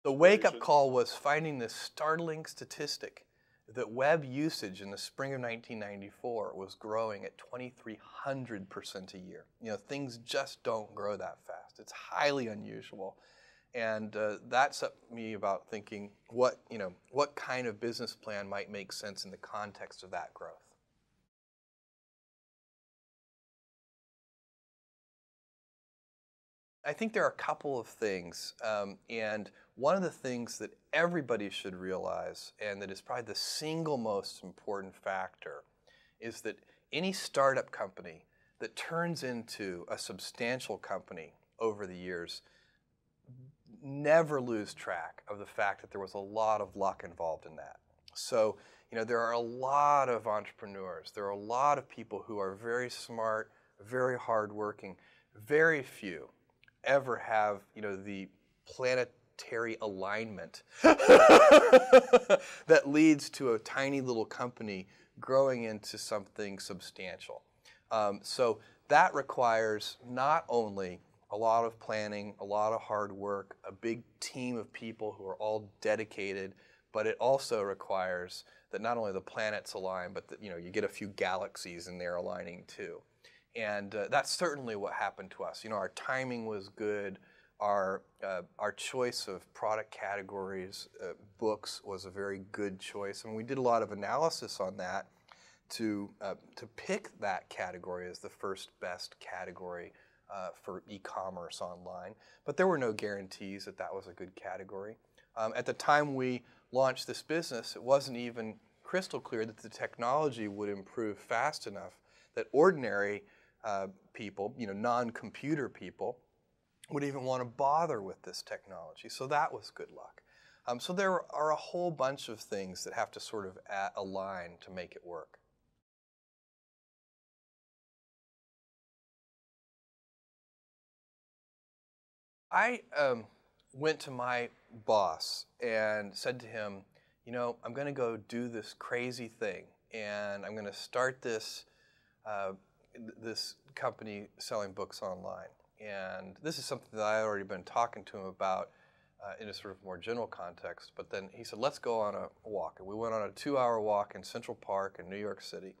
The wake-up call was finding this startling statistic that web usage in the spring of 1994 was growing at 2,300% a year. You know, things just don't grow that fast. It's highly unusual. And that set me about thinking what kind of business plan might make sense in the context of that growth. I think there are a couple of things, and one of the things that everybody should realize, and that is probably the single most important factor, is that any startup company that turns into a substantial company over the years, never lose track of the fact that there was a lot of luck involved in that. So, you know, there are a lot of entrepreneurs, there are a lot of people who are very smart, very hardworking, very few ever have, you know, the planetary alignment that leads to a tiny little company growing into something substantial. So that requires not only a lot of planning, a lot of hard work, a big team of people who are all dedicated, but it also requires that not only the planets align, but that, you know, you get a few galaxies in there aligning too. And that's certainly what happened to us. You know, our timing was good. Our choice of product categories, books was a very good choice. And we did a lot of analysis on that to pick that category as the first best category for e-commerce online. But there were no guarantees that that was a good category. At the time we launched this business, it wasn't even crystal clear that the technology would improve fast enough that ordinary people, you know, non-computer people, would even want to bother with this technology. So that was good luck. So there are a whole bunch of things that have to sort of align to make it work. I went to my boss and said to him, you know, I'm going to go do this crazy thing, and I'm going to start this this company selling books online. And this is something that I had already been talking to him about in a sort of more general context. But then he said, let's go on a walk. And we went on a 2-hour walk in Central Park in New York City.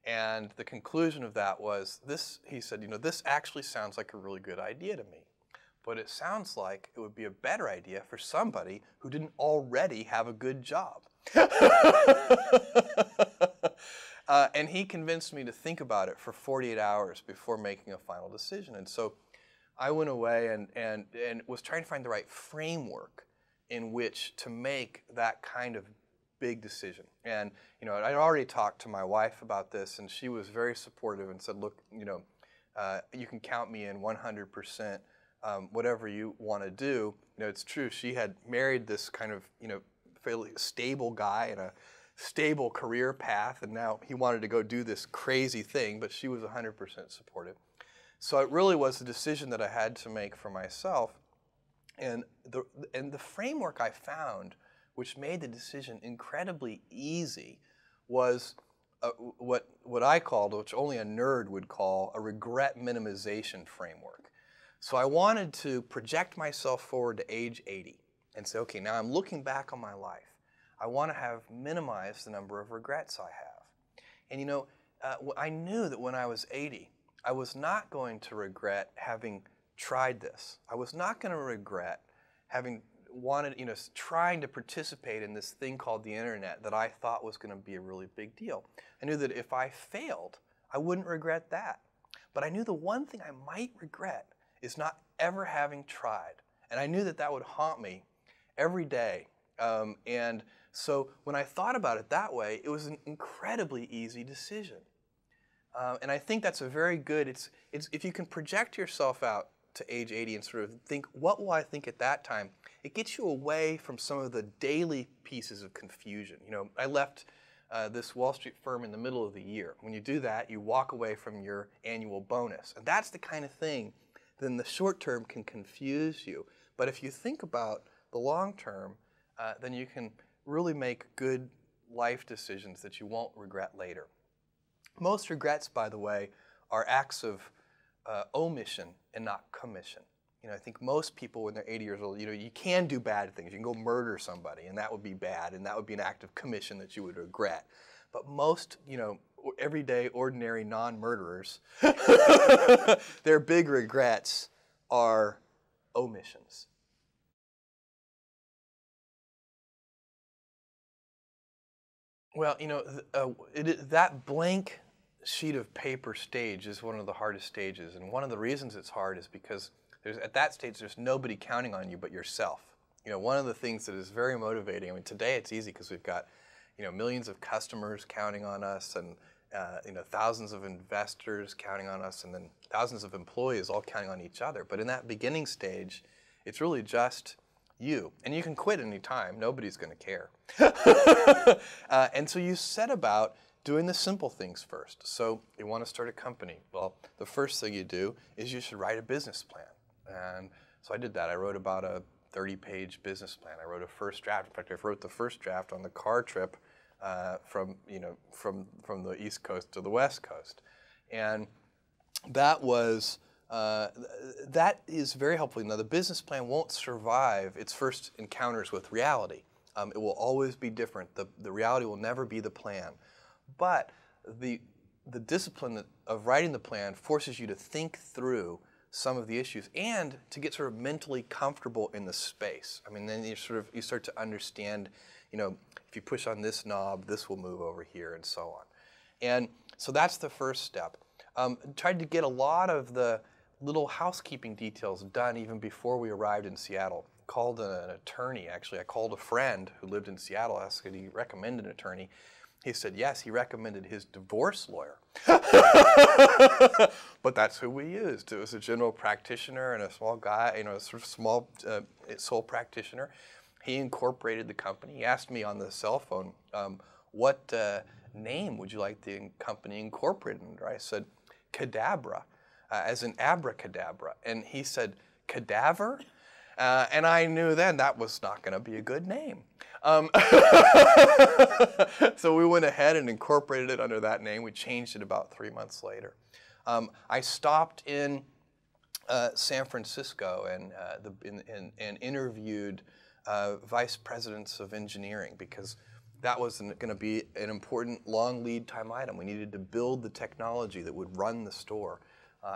And the conclusion of that was this, he said, you know, this actually sounds like a really good idea to me. But it sounds like it would be a better idea for somebody who didn't already have a good job. And he convinced me to think about it for 48 hours before making a final decision. And so I went away and was trying to find the right framework in which to make that kind of big decision. And, you know, I'd already talked to my wife about this, and she was very supportive and said, look, you know, you can count me in 100%. Whatever you want to do. You know, it's true. She had married this kind of, you know, fairly stable guy in a stable career path, and now he wanted to go do this crazy thing, but she was 100% supportive. So it really was a decision that I had to make for myself. And the framework I found, which made the decision incredibly easy, was what I called, which only a nerd would call, a regret minimization framework. So I wanted to project myself forward to age 80 and say, okay, now I'm looking back on my life. I want to have minimized the number of regrets I have. And you know, I knew that when I was 80, I was not going to regret having tried this. I was not going to regret having wanted, you know, trying to participate in this thing called the internet that I thought was going to be a really big deal. I knew that if I failed, I wouldn't regret that. But I knew the one thing I might regret is not ever having tried. And I knew that that would haunt me every day. And so when I thought about it that way, it was an incredibly easy decision. And I think that's a very good, it's if you can project yourself out to age 80 and sort of think, what will I think at that time? It gets you away from some of the daily pieces of confusion. You know, I left this Wall Street firm in the middle of the year. When you do that, you walk away from your annual bonus. And that's the kind of thing that in the short term can confuse you. But if you think about the long term, then you can really make good life decisions that you won't regret later. Most regrets, by the way, are acts of omission and not commission. I think most people when they're 80 years old, you can do bad things. You can go murder somebody, and that would be bad, and that would be an act of commission that you would regret. But most, everyday, ordinary, non-murderers, their big regrets are omissions. Well, that blank sheet of paper stage is one of the hardest stages, and one of the reasons it's hard is because at that stage there's nobody counting on you but yourself. One of the things that is very motivating, today it's easy because we've got, millions of customers counting on us, and thousands of investors counting on us, and then thousands of employees all counting on each other. But in that beginning stage, it's really just you. And you can quit any time. Nobody's going to care. And so you set about doing the simple things first. So you want to start a company. Well, the first thing you do is you should write a business plan. And so I did that. I wrote about a 30-page business plan. I wrote a first draft. In fact, I wrote the first draft on the car trip from the East Coast to the West Coast. And that was that is very helpful. Now, the business plan won't survive its first encounters with reality. It will always be different. The reality will never be the plan. But the discipline of writing the plan forces you to think through some of the issues and to get sort of mentally comfortable in the space. Then you start to understand, if you push on this knob, this will move over here, and so on. And so that's the first step. Tried to get a lot of the little housekeeping details done even before we arrived in Seattle. Called an attorney, actually. I called a friend who lived in Seattle, asked if he recommended an attorney. He said yes, he recommended his divorce lawyer. But that's who we used. It was a general practitioner and a small guy, a sort of small sole practitioner. He incorporated the company. He asked me on the cell phone, what name would you like the company incorporated under? I said, Cadabra, as in abracadabra. And he said, cadaver? And I knew then that was not going to be a good name. So we went ahead and incorporated it under that name. We changed it about 3 months later. I stopped in San Francisco and interviewed vice presidents of engineering, because that was going to be an important long lead time item. We needed to build the technology that would run the store.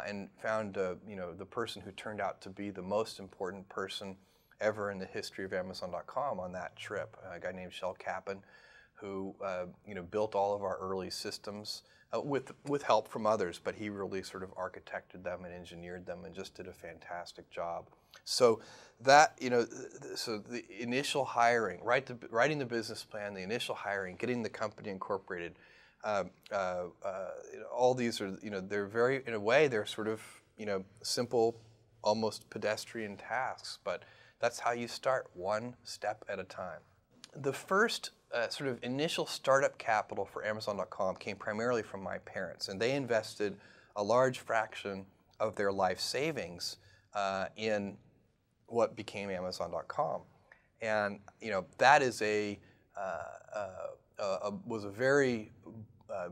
And found the person who turned out to be the most important person ever in the history of Amazon.com on that trip, a guy named Shel Kappan, who built all of our early systems with help from others, but he really sort of architected them and engineered them and just did a fantastic job. So that, so the initial hiring, writing the business plan, the initial hiring, getting the company incorporated, all these are, they're very, in a way, they're sort of, simple, almost pedestrian tasks, but that's how you start, one step at a time. The first sort of initial startup capital for Amazon.com came primarily from my parents, and they invested a large fraction of their life savings in what became Amazon.com. And, that is was a very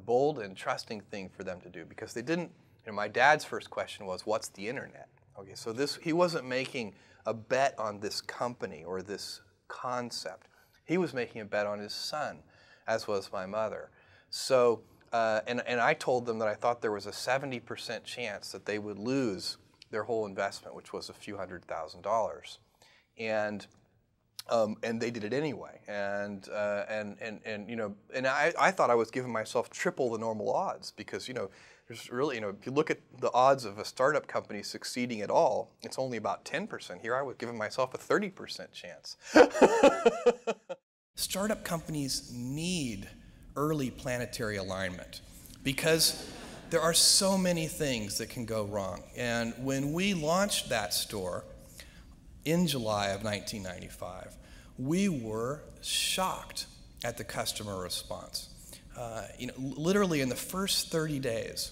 bold and trusting thing for them to do, because they didn't, my dad's first question was, what's the internet? Okay, so he wasn't making a bet on this company or this concept. He was making a bet on his son, as was my mother. So, and I told them that I thought there was a 70% chance that they would lose their whole investment, which was a few $100,000. And they did it anyway, and I thought I was giving myself triple the normal odds, because there's really, if you look at the odds of a startup company succeeding at all, it's only about 10%. Here I was giving myself a 30% chance. Startup companies need early planetary alignment, because there are so many things that can go wrong. And when we launched that store in July of 1995, we were shocked at the customer response. Literally in the first 30 days,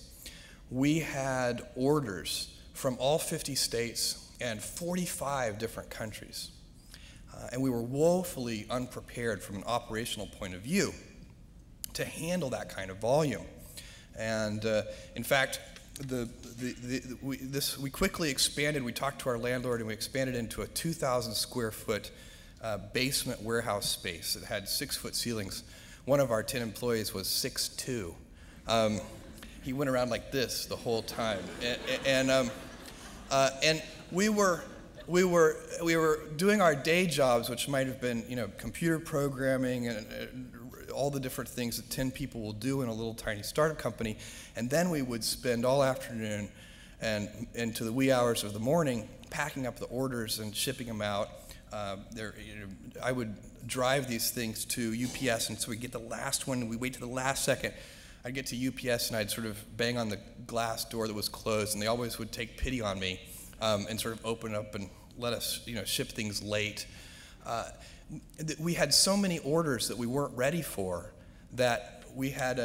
we had orders from all 50 states and 45 different countries. And we were woefully unprepared from an operational point of view to handle that kind of volume. And in fact, we quickly expanded. We talked to our landlord, and we expanded into a 2,000 square foot basement warehouse space. It had 6-foot ceilings. One of our 10 employees was 6'2". He went around like this the whole time, and we were doing our day jobs, which might have been, computer programming and all the different things that 10 people will do in a little tiny startup company. And then we would spend all afternoon and into the wee hours of the morning packing up the orders and shipping them out. I would drive these things to UPS, and so we'd get the last one, and we'd wait to the last second. I'd get to UPS, and I'd sort of bang on the glass door that was closed, and they always would take pity on me and sort of open up and let us, ship things late. We had so many orders that we weren't ready for that we had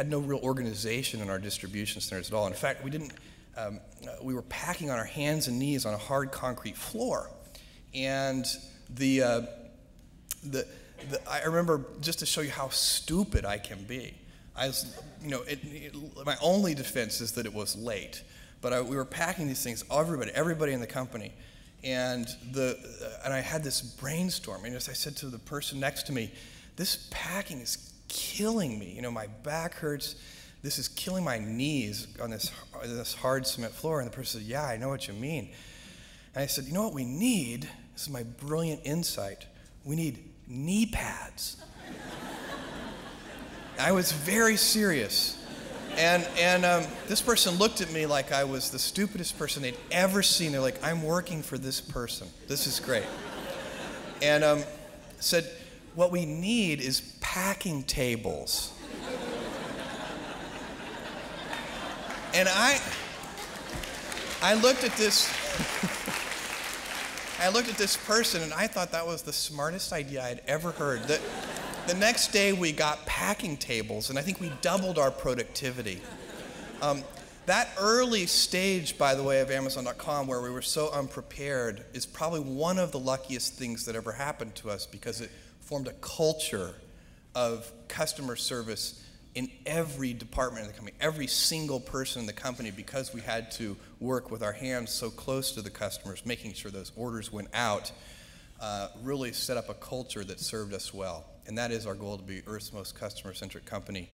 no real organization in our distribution centers at all. In fact, we were packing on our hands and knees on a hard concrete floor, and I remember, just to show you how stupid I can be, my only defense is that it was late, but we were packing these things, everybody in the company, and I had this brainstorm, and as I said to the person next to me, this packing is killing me. My back hurts. This is killing my knees on this hard cement floor. And the person said, yeah, I know what you mean. And I said, you know what we need? This is my brilliant insight. We need knee pads. I was very serious. And this person looked at me like I was the stupidest person they'd ever seen. They're like, I'm working for this person. This is great. And said, what we need is packing tables. And I looked at this person, and I thought that was the smartest idea I'd ever heard. The next day we got packing tables, and I think we doubled our productivity. That early stage, by the way, of Amazon.com, where we were so unprepared, is probably one of the luckiest things that ever happened to us, because it formed a culture of customer service in every department of the company, every single person in the company, because we had to work with our hands so close to the customers, making sure those orders went out, really set up a culture that served us well. And that is our goal, to be Earth's most customer-centric company.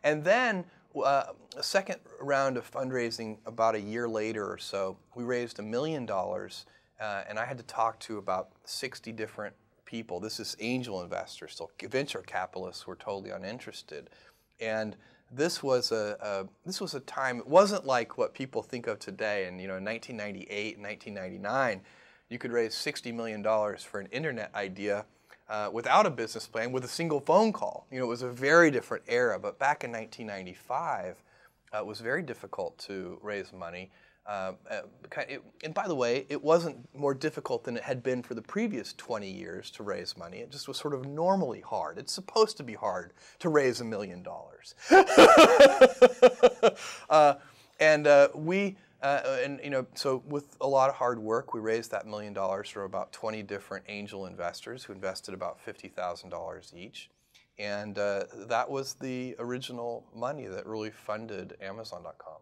And then a second round of fundraising about a year later or so, we raised $1 million, and I had to talk to about 60 different people. This is angel investors, so venture capitalists were totally uninterested. And this was a time, it wasn't like what people think of today. And in 1998 and 1999, you could raise $60 million for an internet idea without a business plan, with a single phone call. It was a very different era. But back in 1995, it was very difficult to raise money. And by the way, it wasn't more difficult than it had been for the previous 20 years to raise money. It just was sort of normally hard. It's supposed to be hard to raise $1 million. So with a lot of hard work, we raised that $1 million from about 20 different angel investors who invested about $50,000 each. And that was the original money that really funded Amazon.com.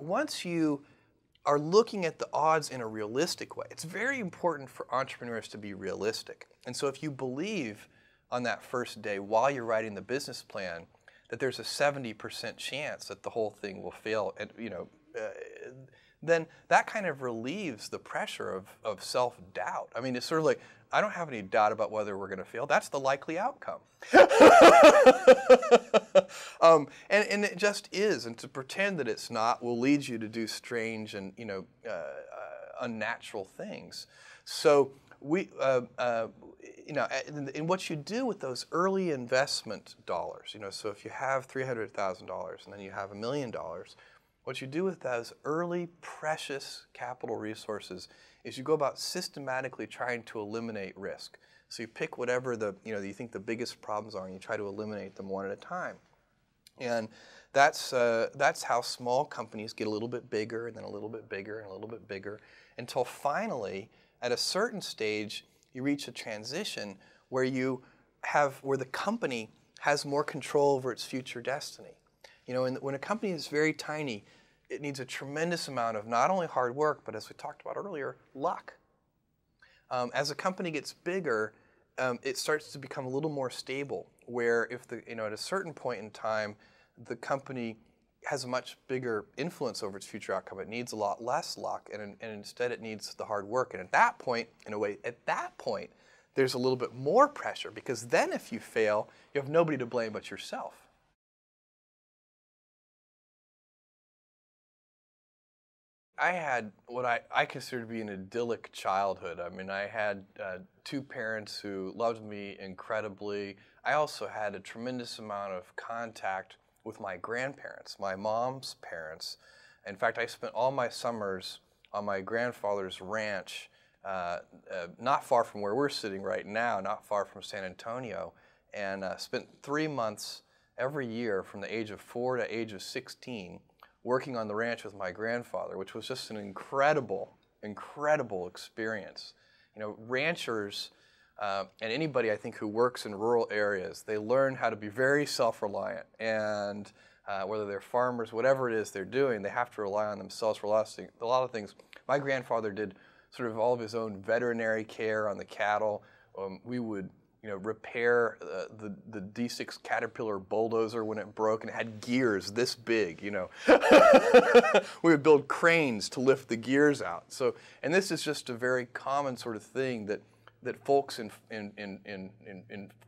Once you are looking at the odds in a realistic way, it's very important for entrepreneurs to be realistic. And so if you believe on that first day, while you're writing the business plan, that there's a 70% chance that the whole thing will fail, and then that kind of relieves the pressure of self-doubt. I mean, it's sort of like, I don't have any doubt about whether we're going to fail. That's the likely outcome. And it just is. And to pretend that it's not will lead you to do strange and unnatural things. So in what you do with those early investment dollars, so if you have $300,000 and then you have $1 million, what you do with those early precious capital resources is you go about systematically trying to eliminate risk. So you pick whatever you think the biggest problems are, and you try to eliminate them one at a time. And that's how small companies get a little bit bigger, and then a little bit bigger, and a little bit bigger. until finally, at a certain stage, you reach a transition where where the company has more control over its future destiny. You know, when a company is very tiny, it needs a tremendous amount of not only hard work, but as we talked about earlier, luck. As a company gets bigger, it starts to become a little more stable, where if at a certain point in time, the company has a much bigger influence over its future outcome. It needs a lot less luck, and instead it needs the hard work. And at that point, there's a little bit more pressure, because then if you fail, you have nobody to blame but yourself. I had what I consider to be an idyllic childhood. I mean, I had two parents who loved me incredibly. I also had a tremendous amount of contact with my grandparents, my mom's parents. In fact, I spent all my summers on my grandfather's ranch, not far from where we're sitting right now, not far from San Antonio, and spent 3 months every year from the age of 4 to age of 16 working on the ranch with my grandfather, which was just an incredible, incredible experience. You know, ranchers and anybody I think who works in rural areas, they learn how to be very self-reliant, and whether they're farmers, whatever it is they're doing, they have to rely on themselves for a lot of things. My grandfather did sort of all of his own veterinary care on the cattle. We would repair the D6 Caterpillar bulldozer when it broke, and it had gears this big, We would build cranes to lift the gears out. So, and this is just a very common sort of thing that folks in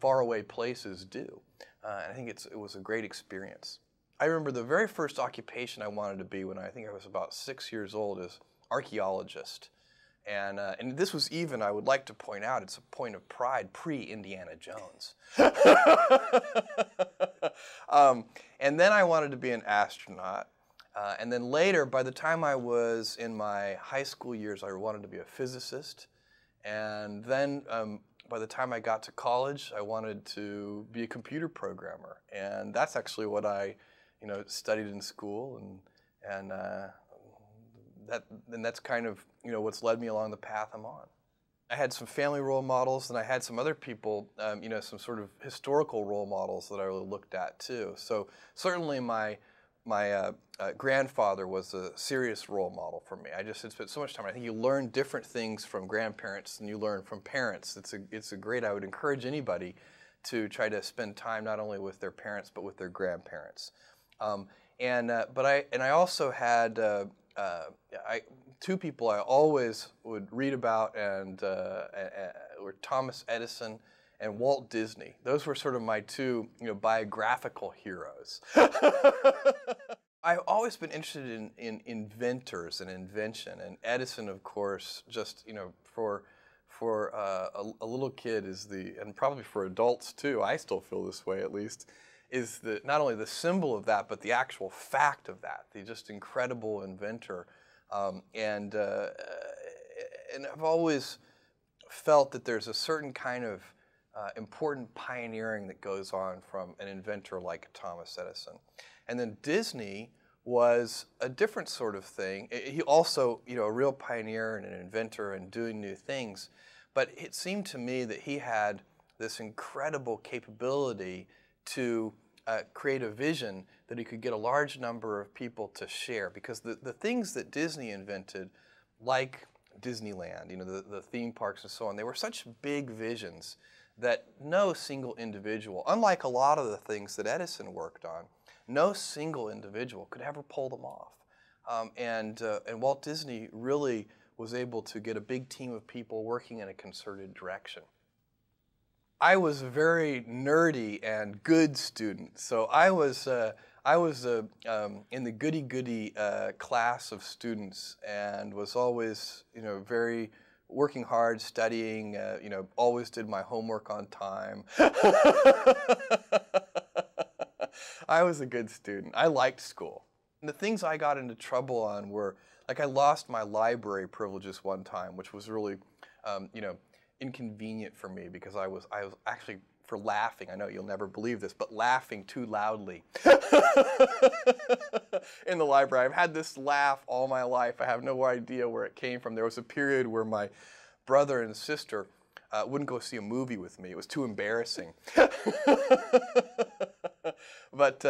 faraway places do. And I think it was a great experience. I remember the very first occupation I wanted to be when I think I was about 6 years old is archaeologist. And this was even, I would like to point out, it's a point of pride, pre-Indiana Jones. And then I wanted to be an astronaut. And then later, by the time I was in my high school years, I wanted to be a physicist. And then by the time I got to college, I wanted to be a computer programmer. And that's actually what I studied in school. And that's kind of what's led me along the path I'm on. I had some family role models, and I had some other people, some sort of historical role models that I really looked at too. So certainly my grandfather was a serious role model for me. I just had spent so much time. I think you learn different things from grandparents than you learn from parents. It's a great. I would encourage anybody to try to spend time not only with their parents but with their grandparents. But I also had. Two people I always would read about were Thomas Edison and Walt Disney. Those were sort of my two biographical heroes. I've always been interested in inventors and invention, and Edison, of course, just for a little kid and probably for adults too, I still feel this way at least, is not only the symbol of that, but the actual fact of that, the just incredible inventor. And I've always felt that there's a certain kind of important pioneering that goes on from an inventor like Thomas Edison. And then Disney was a different sort of thing. He also, a real pioneer and an inventor and doing new things. But it seemed to me that he had this incredible capability to create a vision that he could get a large number of people to share. Because the things that Disney invented, like Disneyland, the theme parks and so on, they were such big visions that no single individual, unlike a lot of the things that Edison worked on, no single individual could ever pull them off. And Walt Disney really was able to get a big team of people working in a concerted direction. I was a very nerdy and good student, so I was in the goody-goody class of students, and was always very working hard, studying, always did my homework on time. I was a good student. I liked school. And the things I got into trouble on were, like, I lost my library privileges one time, which was really, inconvenient for me because I was actually for laughing. I know you'll never believe this, but laughing too loudly in the library. I've had this laugh all my life. I have no idea where it came from. There was a period where my brother and sister wouldn't go see a movie with me. It was too embarrassing. But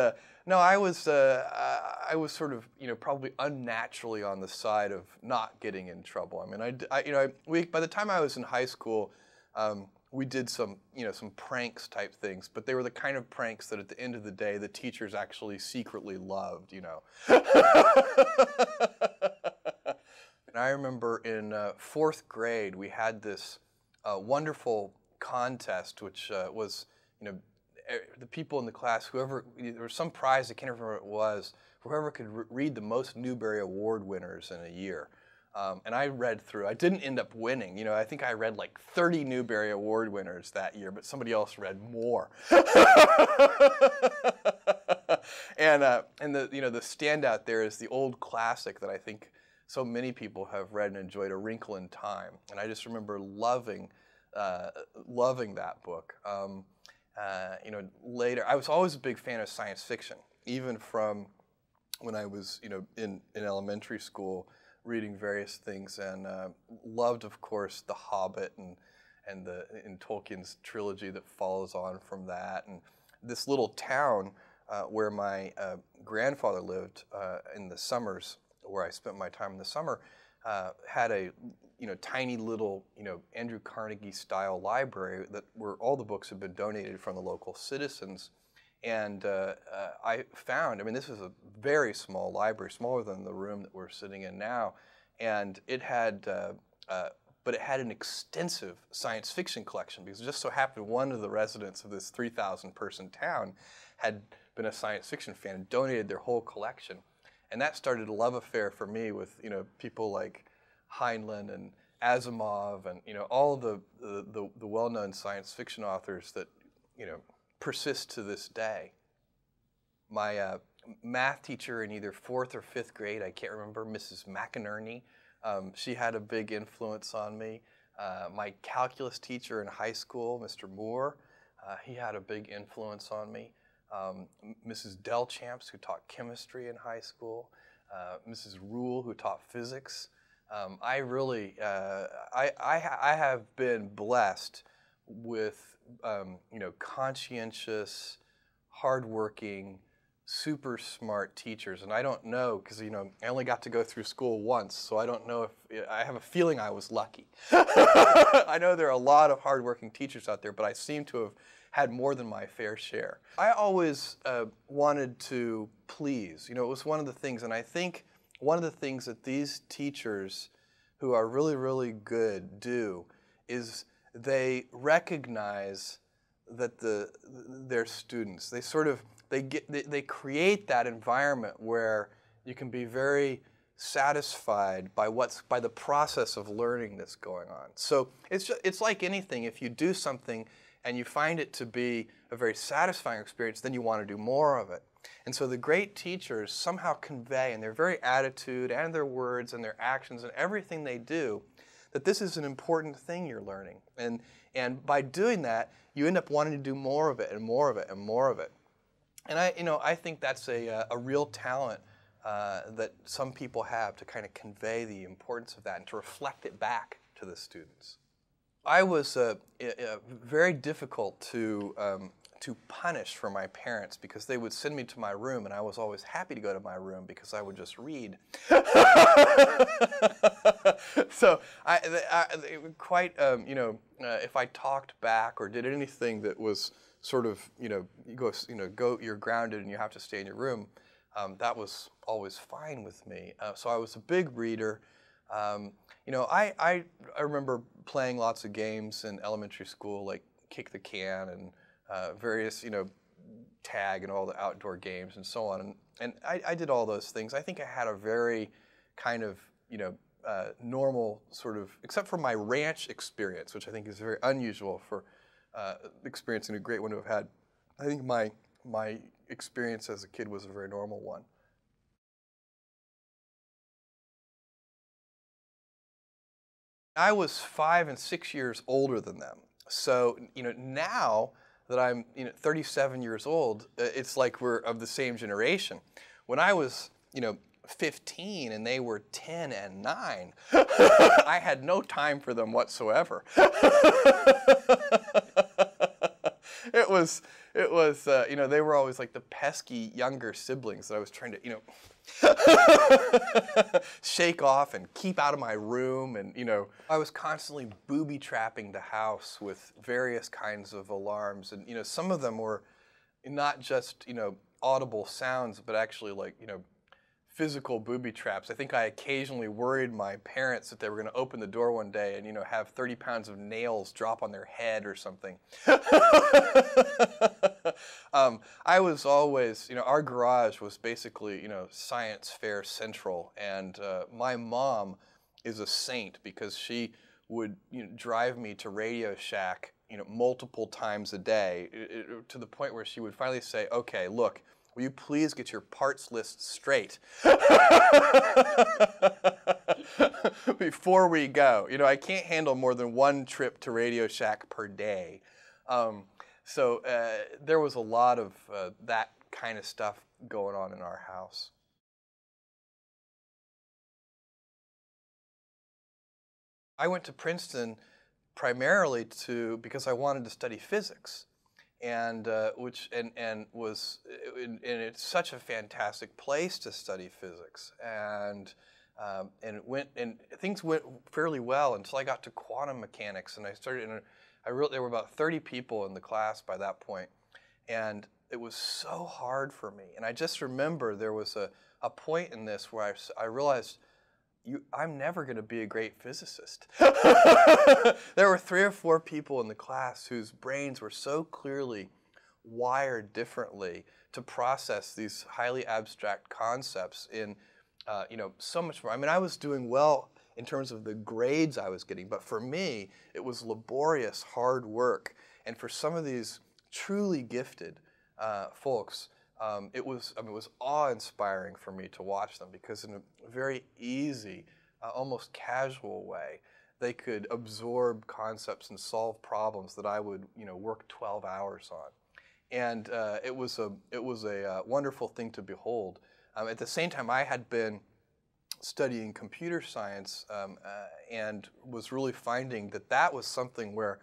no, I was sort of, probably unnaturally on the side of not getting in trouble. I mean, by the time I was in high school, we did some pranks type things, but they were the kind of pranks that at the end of the day, the teachers actually secretly loved, And I remember in fourth grade, we had this wonderful contest, which was, the people in the class, there was some prize, I can't remember what it was, whoever could read the most Newbery Award winners in a year. And I read through. I didn't end up winning. I think I read like 30 Newbery Award winners that year, but somebody else read more. And the standout there is the old classic that I think so many people have read and enjoyed, A Wrinkle in Time. And I just remember loving that book. Later, I was always a big fan of science fiction, even from when I was, in elementary school, reading various things, and loved, of course, The Hobbit and Tolkien's trilogy that follows on from that. And this little town where my grandfather lived in the summers, where I spent my time in the summer, had a tiny little Andrew Carnegie style library where all the books had been donated from the local citizens. And I found, this is a very small library, smaller than the room that we're sitting in now, and it had, but it had an extensive science fiction collection, because it just so happened one of the residents of this 3,000-person town had been a science fiction fan and donated their whole collection. And that started a love affair for me with people like Heinlein and Asimov and all of the well-known science fiction authors that persist to this day. My math teacher in either 4th or 5th grade, I can't remember, Mrs. McInerney, she had a big influence on me. My calculus teacher in high school, Mr. Moore, he had a big influence on me. Mrs. Delchamps, who taught chemistry in high school, Mrs. Rule, who taught physics. I really, I have been blessed with, conscientious, hardworking, super smart teachers. And I don't know, because, I only got to go through school once, so I don't know if, I have a feeling I was lucky. I know there are a lot of hardworking teachers out there, but I seem to have had more than my fair share. I always wanted to please. It was one of the things, and I think one of the things that these teachers who are really, really good do is they recognize that their students, they create that environment where you can be very satisfied by the process of learning that's going on. So it's like anything. If you do something and you find it to be a very satisfying experience, then you want to do more of it. And so the great teachers somehow convey in their very attitude and their words and their actions and everything they do that this is an important thing you're learning. And by doing that, you end up wanting to do more of it and more of it and more of it. And I think that's a real talent that some people have to kind of convey the importance of that and to reflect it back to the students. I was very difficult to punish for my parents, because they would send me to my room, and I was always happy to go to my room because I would just read. So they were quite, if I talked back or did anything that was sort of, you're grounded and you have to stay in your room, that was always fine with me. So I was a big reader. I remember playing lots of games in elementary school, like kick the can and various, tag and all the outdoor games and so on. And I did all those things. I think I had a very kind of, normal sort of, except for my ranch experience, which I think is very unusual for experiencing a great one to have had. I think my experience as a kid was a very normal one. I was 5 and 6 years older than them. So, now that I'm 37 years old, it's like we're of the same generation. When I was 15 and they were 10 and 9, I had no time for them whatsoever. It was they were always like the pesky younger siblings that I was trying to shake off and keep out of my room. And I was constantly booby trapping the house with various kinds of alarms. And some of them were not just audible sounds, but actually like physical booby traps. I think I occasionally worried my parents that they were going to open the door one day and have 30 pounds of nails drop on their head or something. I was always, our garage was basically, science fair central, and my mom is a saint because she would drive me to Radio Shack, multiple times a day, to the point where she would finally say, "Okay, look, will you please get your parts list straight before we go? I can't handle more than one trip to Radio Shack per day." So there was a lot of that kind of stuff going on in our house. I went to Princeton primarily because I wanted to study physics. And it's such a fantastic place to study physics, and things went fairly well until I got to quantum mechanics, and there were about 30 people in the class by that point, and it was so hard for me. And I just remember there was a point in this where I realized I'm never going to be a great physicist. There were 3 or 4 people in the class whose brains were so clearly wired differently to process these highly abstract concepts in, so much more. I mean, I was doing well in terms of the grades I was getting, but for me, it was laborious, hard work. And for some of these truly gifted folks, it was awe-inspiring for me to watch them, because in a very easy, almost casual way, they could absorb concepts and solve problems that I would, work 12 hours on. And it was a wonderful thing to behold. At the same time, I had been studying computer science and was really finding that was something where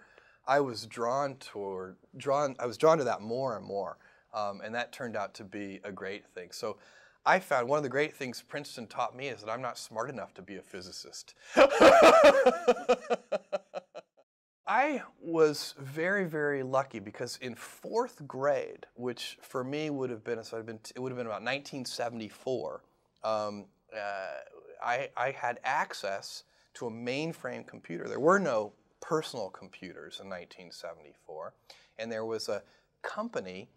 I was drawn to that more and more. And that turned out to be a great thing. So I found one of the great things Princeton taught me is that I'm not smart enough to be a physicist. I was very, very lucky because in 4th grade, which for me would have been, it would have been about 1974, I had access to a mainframe computer. There were no personal computers in 1974, and there was a company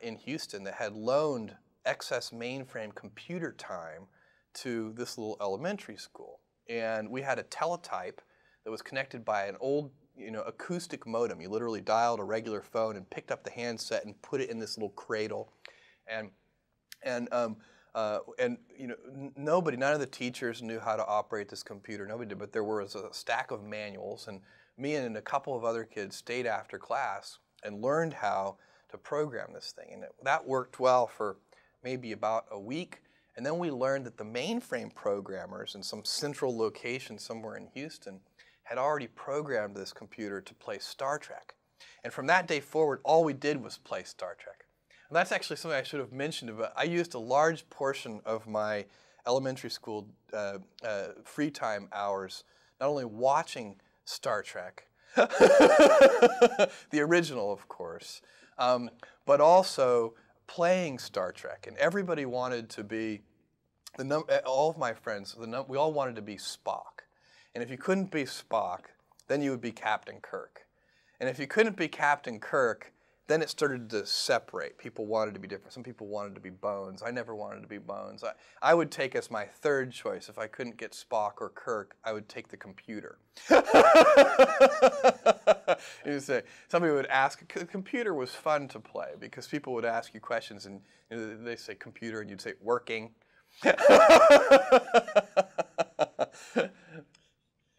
in Houston that had loaned excess mainframe computer time to this little elementary school. And we had a teletype that was connected by an old acoustic modem. You literally dialed a regular phone and picked up the handset and put it in this little cradle. And none of the teachers knew how to operate this computer. Nobody did, but there was a stack of manuals, and me and a couple of other kids stayed after class and learned how to program this thing. And that worked well for maybe about a week. And then we learned that the mainframe programmers in some central location somewhere in Houston had already programmed this computer to play Star Trek. And from that day forward, all we did was play Star Trek. And that's actually something I should have mentioned, but I used a large portion of my elementary school free time hours not only watching Star Trek, the original, of course, but also playing Star Trek. And everybody wanted to be, all of my friends, we all wanted to be Spock. And if you couldn't be Spock, then you would be Captain Kirk. And if you couldn't be Captain Kirk, then it started to separate. People wanted to be different. Some people wanted to be Bones. I never wanted to be Bones. I would take as my third choice. If I couldn't get Spock or Kirk, I would take the computer. You say, somebody would ask, the computer was fun to play because people would ask you questions and they say computer and you'd say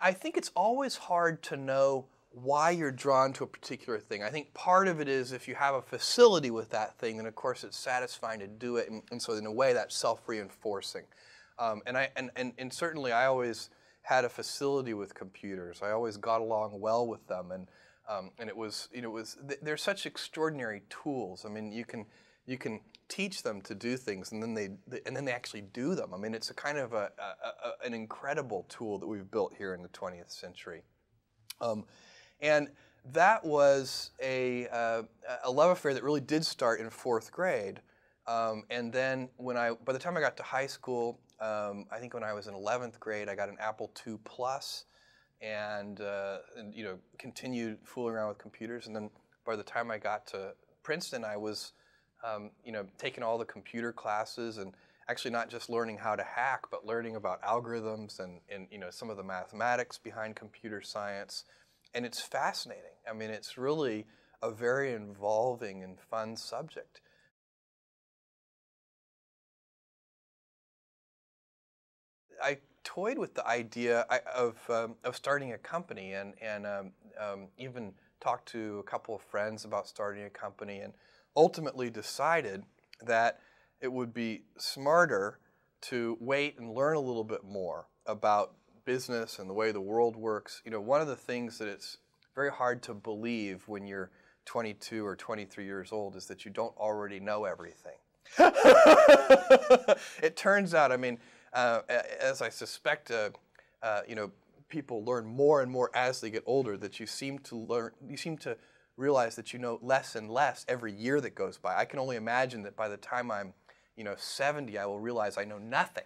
I think it's always hard to know why you're drawn to a particular thing. I think part of it is if you have a facility with that thing, then of course it's satisfying to do it, and so in a way that's self-reinforcing. And certainly I always had a facility with computers. I always got along well with them, and it was, they're such extraordinary tools. I mean, you can teach them to do things, and then they actually do them. I mean, it's a kind of an incredible tool that we've built here in the 20th century. And that was a love affair that really did start in 4th grade. And then by the time I got to high school, I think when I was in 11th grade, I got an Apple II Plus, and continued fooling around with computers. And then by the time I got to Princeton, I was taking all the computer classes, and actually not just learning how to hack, but learning about algorithms and some of the mathematics behind computer science. And it's fascinating. I mean, it's really a very involving and fun subject. I toyed with the idea of starting a company, and even talked to a couple of friends about starting a company, and ultimately decided that it would be smarter to wait and learn a little bit more about business and the way the world works. One of the things that it's very hard to believe when you're 22 or 23 years old is that you don't already know everything. It turns out, I mean, as I suspect, people learn more and more as they get older, that you seem to realize that you know less and less every year that goes by. I can only imagine that by the time I'm 70, I will realize I know nothing.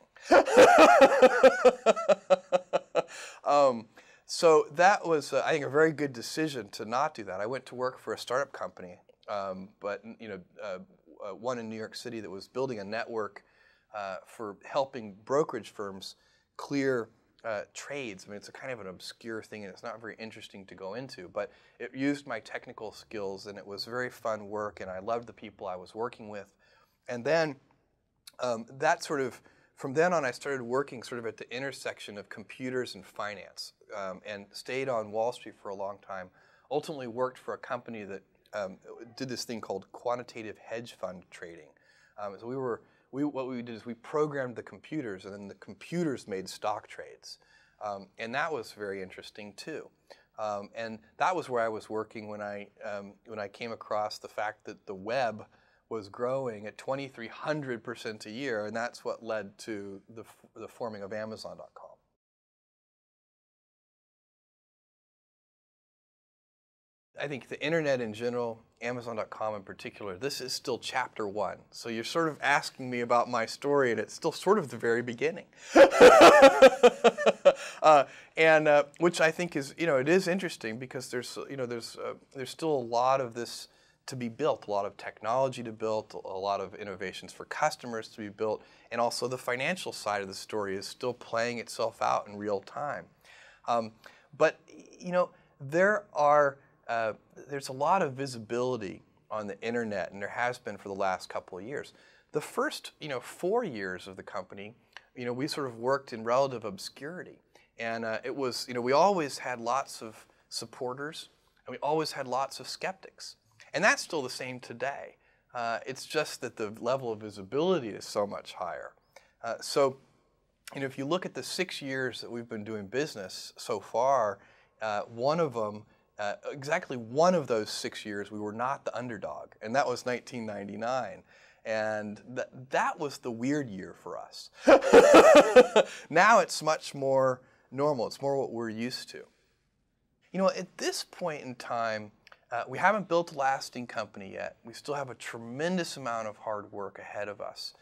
So that was, I think, a very good decision to not do that. I went to work for a startup company, but one in New York City that was building a network for helping brokerage firms clear trades. I mean, it's a kind of an obscure thing, and it's not very interesting to go into, but it used my technical skills, and it was very fun work, and I loved the people I was working with. And then from then on, I started working sort of at the intersection of computers and finance, and stayed on Wall Street for a long time. Ultimately worked for a company that did this thing called quantitative hedge fund trading. So what we did is we programmed the computers, and then the computers made stock trades. And that was very interesting too. And that was where I was working when I came across the fact that the web was growing at 2,300% a year, and that's what led to the forming of Amazon.com. I think the internet in general, Amazon.com in particular, this is still chapter 1. So you're sort of asking me about my story, and it's still sort of the very beginning. Which I think is, it is interesting, because there's still a lot of this to be built, a lot of technology to build, a lot of innovations for customers to be built, and also the financial side of the story is still playing itself out in real time. But there's a lot of visibility on the internet, and there has been for the last couple of years. The first 4 years of the company, we sort of worked in relative obscurity, and it was we always had lots of supporters, and we always had lots of skeptics. And that's still the same today. It's just that the level of visibility is so much higher. So, if you look at the 6 years that we've been doing business so far, one of them, exactly one of those 6 years, we were not the underdog, and that was 1999. And that was the weird year for us. Now it's much more normal. It's more what we're used to. At this point in time, we haven't built a lasting company yet. We still have a tremendous amount of hard work ahead of us.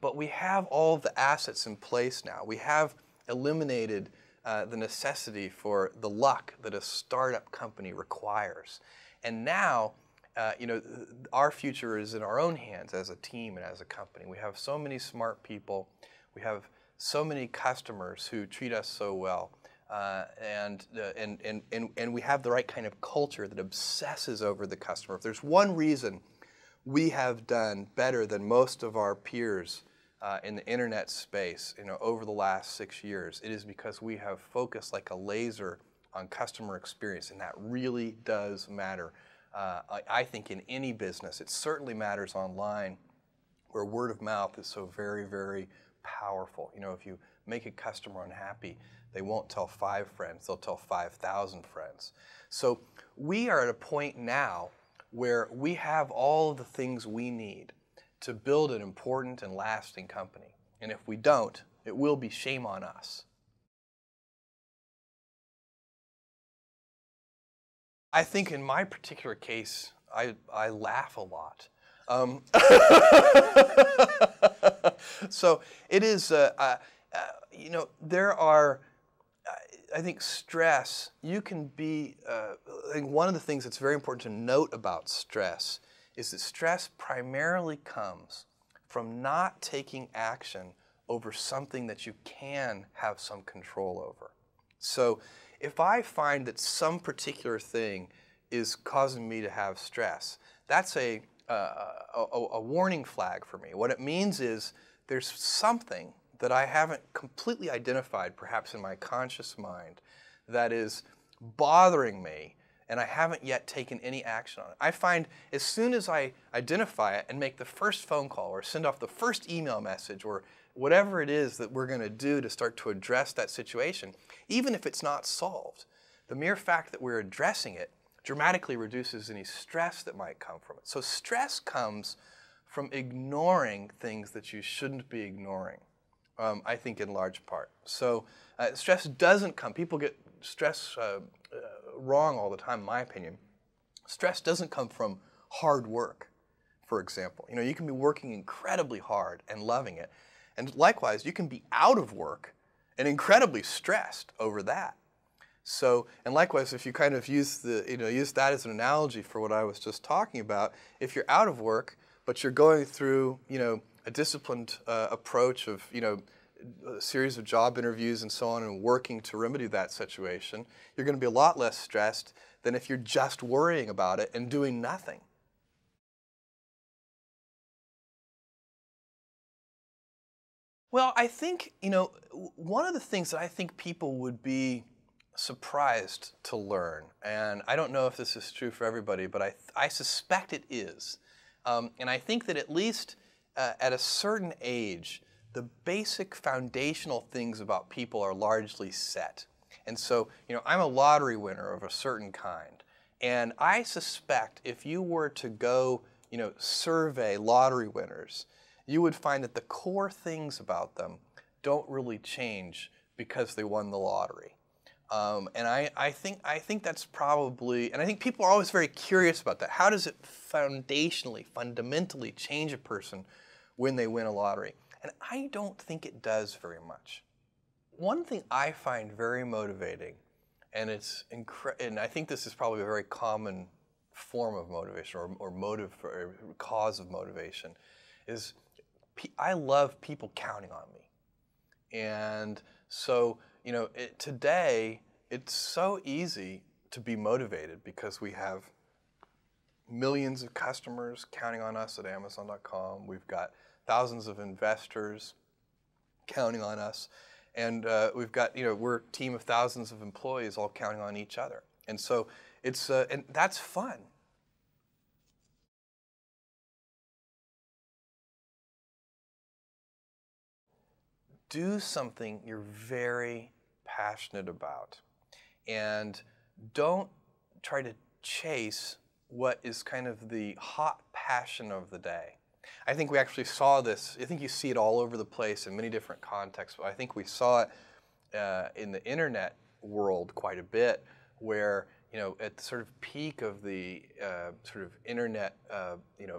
But we have all of the assets in place now. We have eliminated the necessity for the luck that a startup company requires. And now, our future is in our own hands as a team and as a company. We have so many smart people. We have so many customers who treat us so well. And we have the right kind of culture that obsesses over the customer. If there's one reason we have done better than most of our peers in the internet space, over the last 6 years, it is because we have focused like a laser on customer experience, and that really does matter. I think in any business, it certainly matters online, where word of mouth is so very, very powerful. If you make a customer unhappy, they won't tell 5 friends, they'll tell 5,000 friends. So we are at a point now where we have all of the things we need to build an important and lasting company. And if we don't, it will be shame on us. I think in my particular case, I laugh a lot. So it is, there are, I think stress, you can be, I think one of the things that's very important to note about stress is that stress primarily comes from not taking action over something that you can have some control over. So if I find that some particular thing is causing me to have stress, that's a warning flag for me. What it means is there's something that I haven't completely identified, perhaps in my conscious mind, that is bothering me, and I haven't yet taken any action on it. I find as soon as I identify it and make the first phone call or send off the first email message or whatever it is that we're going to do to start to address that situation, even if it's not solved, the mere fact that we're addressing it dramatically reduces any stress that might come from it. So stress comes from ignoring things that you shouldn't be ignoring, I think in large part. So stress doesn't come, people get stress wrong all the time, in my opinion. Stress doesn't come from hard work, for example. You can be working incredibly hard and loving it. And likewise, you can be out of work and incredibly stressed over that. So, and likewise, if you kind of use that as an analogy for what I was just talking about, if you're out of work, but you're going through, a disciplined approach of, a series of job interviews and so on and working to remedy that situation, you're going to be a lot less stressed than if you're just worrying about it and doing nothing. Well, I think, one of the things that I think people would be surprised to learn, and I don't know if this is true for everybody, but I suspect it is. And I think that at least at a certain age, the basic foundational things about people are largely set. And so, I'm a lottery winner of a certain kind. And I suspect if you were to go, survey lottery winners, you would find that the core things about them don't really change because they won the lottery. And I think that's probably, and I think people are always very curious about that. How does it fundamentally change a person when they win a lottery? And I don't think it does very much. One thing I find very motivating, and and I think this is probably a very common form of motivation or motive or cause of motivation, is I love people counting on me. And so, today it's so easy to be motivated because we have millions of customers counting on us at Amazon.com. We've got thousands of investors counting on us. And we've got, we're a team of thousands of employees all counting on each other. And so it's, and that's fun. Do something you're very passionate about. And don't try to chase what is kind of the hot passion of the day. I think we actually saw this, I think you see it all over the place in many different contexts, but I think we saw it in the internet world quite a bit, where, at the sort of peak of the sort of internet,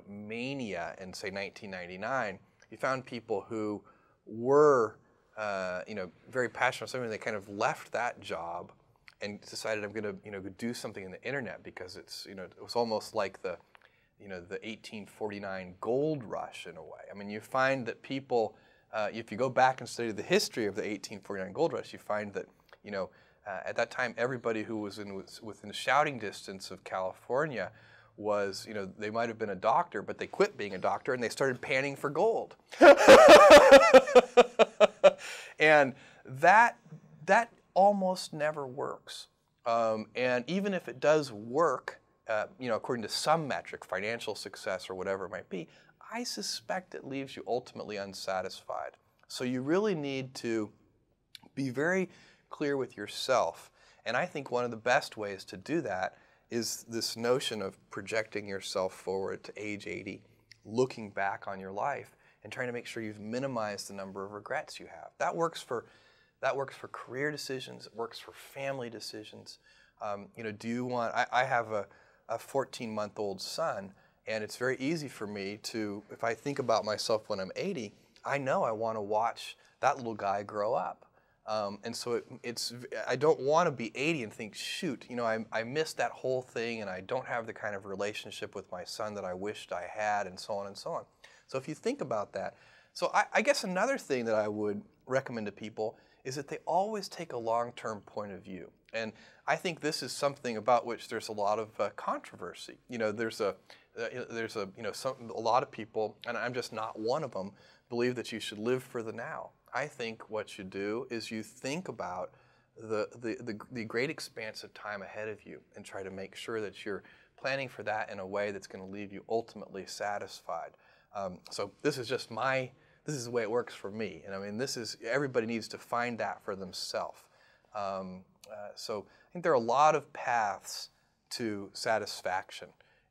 mania in, say, 1999, you found people who were, very passionate about something. They kind of left that job and decided, I'm going to, do something in the internet because it's, it was almost like the 1849 gold rush in a way. I mean, you find that people, if you go back and study the history of the 1849 gold rush, you find that, at that time, everybody who was within shouting distance of California was, they might have been a doctor, but they quit being a doctor and they started panning for gold. And that almost never works. And even if it does work, according to some metric, financial success or whatever it might be, I suspect it leaves you ultimately unsatisfied. So you really need to be very clear with yourself. And I think one of the best ways to do that is this notion of projecting yourself forward to age 80, looking back on your life and trying to make sure you've minimized the number of regrets you have. That works for career decisions. It works for family decisions. Do you want? I have a 14-month-old son, and it's very easy for me to, if I think about myself when I'm 80, I know I want to watch that little guy grow up. And so I don't want to be 80 and think, shoot, I missed that whole thing and I don't have the kind of relationship with my son that I wished I had, and so on and so on. So if you think about that, so I guess another thing that I would recommend to people is that they always take a long-term point of view. And I think this is something about which there's a lot of controversy. There's a lot of people, and I'm just not one of them, believe that you should live for the now. I think what you do is you think about the great expanse of time ahead of you and try to make sure that you're planning for that in a way that's going to leave you ultimately satisfied. So this is just this is the way it works for me. And I mean, everybody needs to find that for themselves. So I think there are a lot of paths to satisfaction,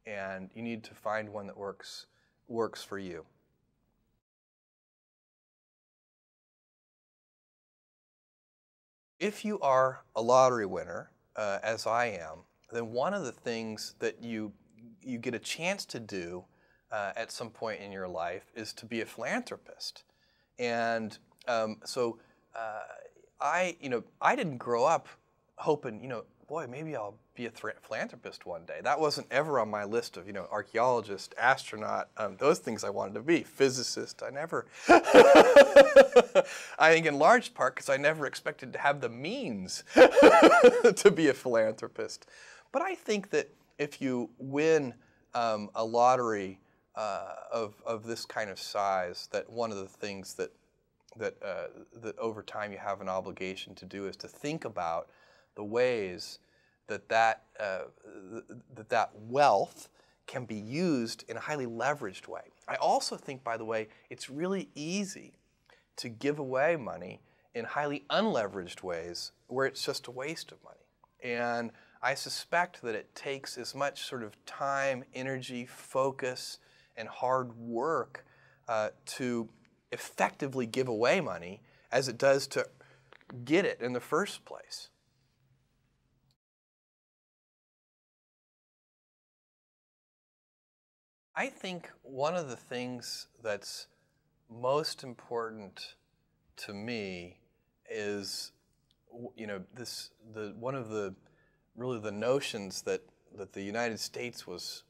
and you need to find one that works for you. If you are a lottery winner, as I am, then one of the things that you get a chance to do at some point in your life is to be a philanthropist. And so I didn't grow up hoping, boy, maybe I'll be a philanthropist one day. That wasn't ever on my list of, archaeologist, astronaut, those things I wanted to be. Physicist, I never. I think in large part because I never expected to have the means to be a philanthropist. But I think that if you win a lottery of this kind of size, that one of the things that over time you have an obligation to do is to think about the ways that wealth can be used in a highly leveraged way. I also think, by the way, it's really easy to give away money in highly unleveraged ways where it's just a waste of money. And I suspect that it takes as much sort of time, energy, focus, and hard work to effectively give away money as it does to get it in the first place. I think one of the things that's most important to me is, one of the notions that the United States was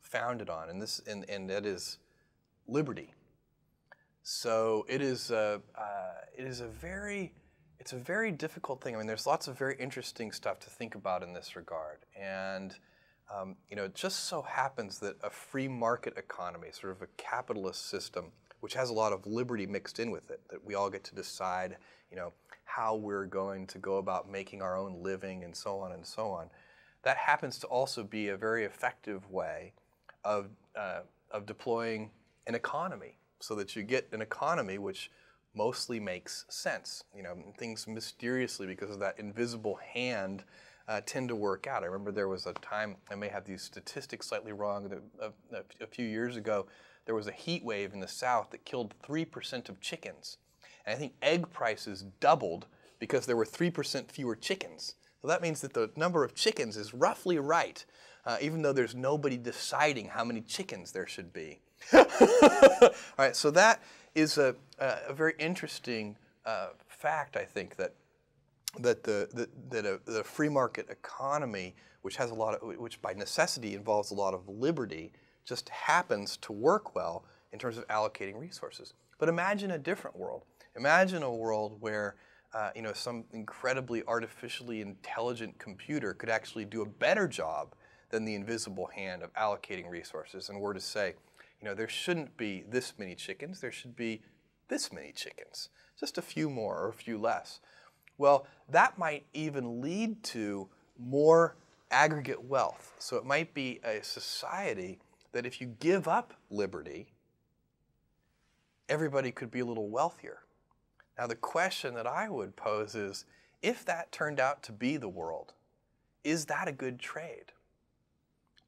founded on, and that is liberty. So it is a very difficult thing. I mean, there's lots of very interesting stuff to think about in this regard, and it just so happens that a free market economy, sort of a capitalist system, which has a lot of liberty mixed in with it, that we all get to decide, how we're going to go about making our own living and so on and so on. That happens to also be a very effective way of deploying an economy, so that you get an economy which mostly makes sense. Things mysteriously, because of that invisible hand, tend to work out. I remember there was a time, I may have these statistics slightly wrong, that a few years ago there was a heat wave in the South that killed 3% of chickens. And I think egg prices doubled because there were 3% fewer chickens. So that means that the number of chickens is roughly right, even though there's nobody deciding how many chickens there should be. All right, so that is a very interesting fact, I think, that the free market economy, which by necessity involves a lot of liberty, just happens to work well in terms of allocating resources. But imagine a different world. Imagine a world where some incredibly artificially intelligent computer could actually do a better job than the invisible hand of allocating resources and were to say, there shouldn't be this many chickens, there should be this many chickens, just a few more or a few less. Well, that might even lead to more aggregate wealth. So it might be a society that if you give up liberty, everybody could be a little wealthier. Now, the question that I would pose is, if that turned out to be the world, is that a good trade?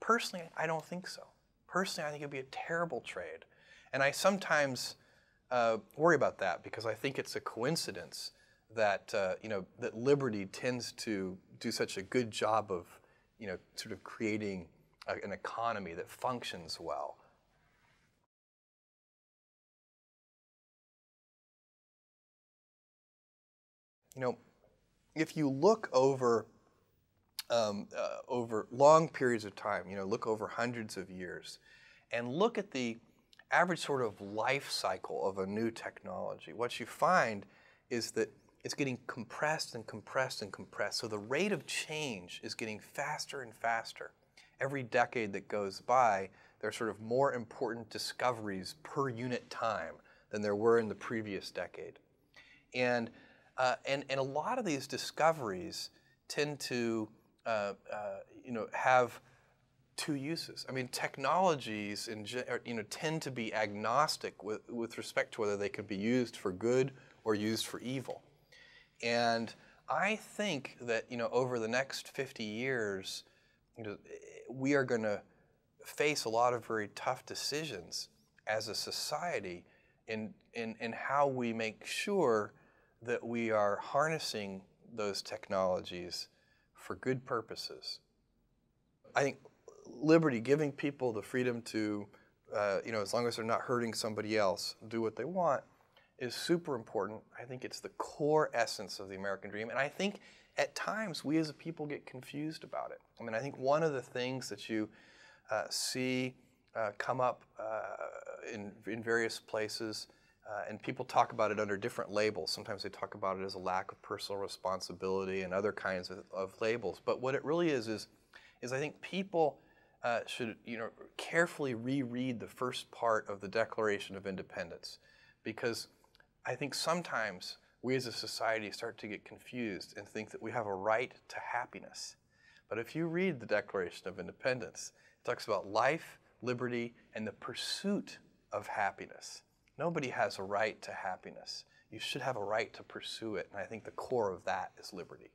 Personally, I don't think so. Personally, I think it would be a terrible trade. And I sometimes worry about that because I think it's a coincidence that, that liberty tends to do such a good job of, sort of creating an economy that functions well. If you look over long periods of time, look over hundreds of years, and look at the average sort of life cycle of a new technology, what you find is that it's getting compressed and compressed and compressed. So the rate of change is getting faster and faster. Every decade that goes by, there are sort of more important discoveries per unit time than there were in the previous decade. And a lot of these discoveries tend to have two uses. I mean, technologies tend to be agnostic with respect to whether they could be used for good or used for evil. And I think that over the next 50 years, we are going to face a lot of very tough decisions as a society in how we make sure that we are harnessing those technologies for good purposes. I think liberty, giving people the freedom to, as long as they're not hurting somebody else, do what they want, is super important. I think it's the core essence of the American dream. And I think at times we as a people get confused about it. I mean, I think one of the things that you see come up in various places, and people talk about it under different labels. Sometimes they talk about it as a lack of personal responsibility and other kinds of labels. But what it really is I think people should carefully reread the first part of the Declaration of Independence, because I think sometimes we as a society start to get confused and think that we have a right to happiness. But if you read the Declaration of Independence, it talks about life, liberty, and the pursuit of happiness. Nobody has a right to happiness. You should have a right to pursue it, and I think the core of that is liberty.